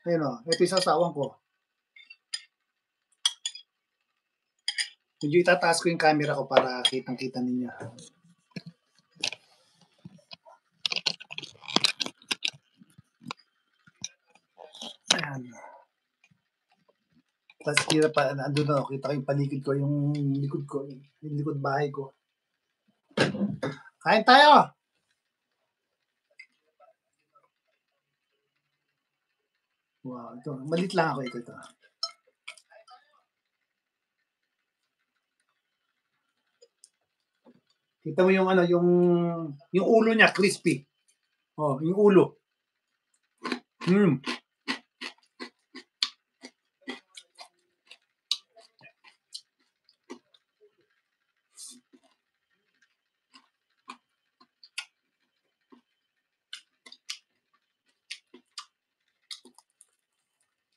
Ayun o, ito yung sasawan ko. Medyo itataas ko yung camera ko para kitang-kita ninyo. Ayan. Tapos kira pa, andun na, kita ko yung paligid ko, yung likod ko, yung likod bahay ko. Kain tayo! Wow, ito. Malit lang ako ito. Kita mo yung ano, yung ulo niya, crispy. Oh, yung ulo. Hmm.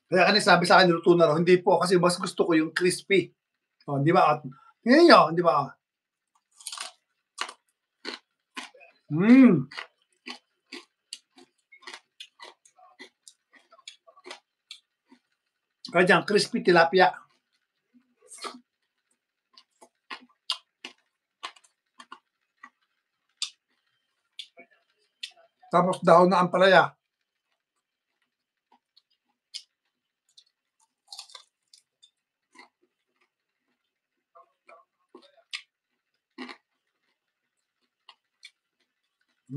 Kaya kanina sabi sa akin, luto na raw. Hindi po, kasi mas gusto ko yung crispy. Oh, di ba? Tingnan nyo, di ba? Hmm. Kaya dyan, crispy tilapia. Tapos dahon na ampalaya.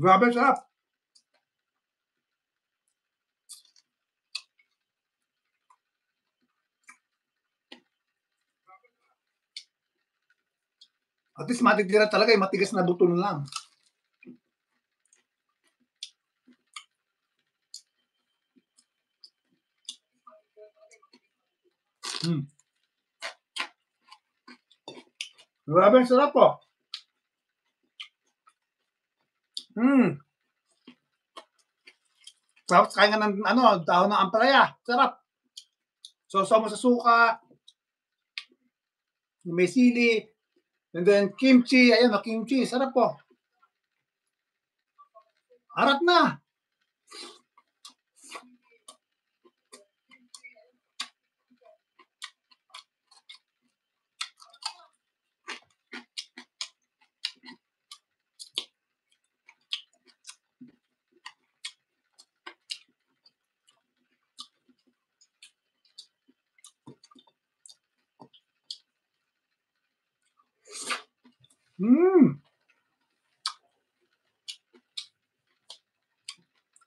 Grabe, sarap. At least matitira talaga, yung matigas na buto na lang. Hmm. Grabe, sarap po. Hmm. Tapos kaya nga ng ano, dahon ng ampalaya. Sarap. So mo sa suka, may sili, and then kimchi. Ayan o, kimchi. Sarap po. Harap na. Hmm.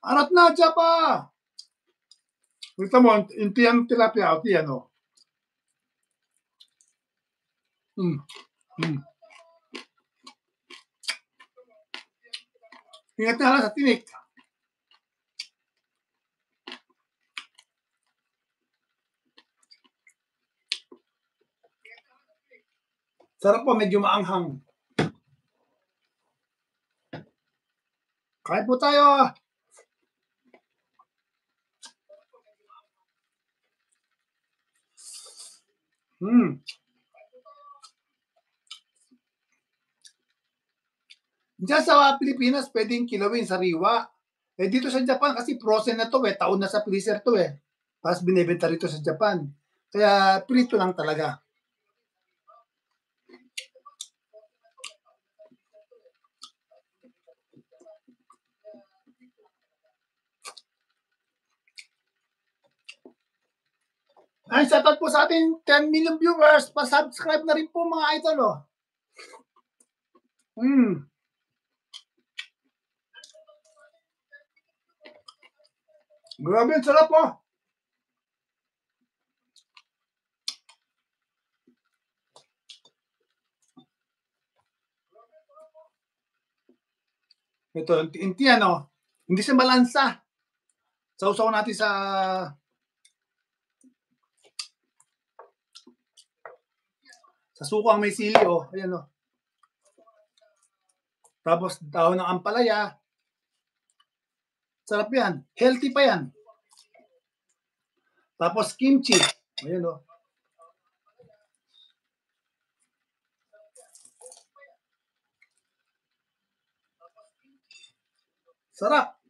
Harap na, Chapa. Kita mo, yung tiyang tilapia, o tiyan o. Hmm. Hmm. Ingat nga lang sa tinik. Sarap po, medyo maanghang. Kain po tayo. Hmm. Diyan sa Pilipinas, pwedeng kilawin sariwa. Eh dito sa Japan, kasi frozen na to eh. Taon na sa freezer to eh. Tapos binibenta rito sa Japan. Kaya prito lang talaga. Ay, shoutout po sa ating 10 million viewers. Pa-subscribe na rin po mga idol oh. Hmm. Grabe, sarap oh. Ito, inti ano, hindi siya malansa. Sausaw natin sa suko ang may sili oh. Ayan oh. Tapos dahon ng ampalaya. Sarap yan. Healthy pa yan. Tapos kimchi. Ayan oh. Sarap.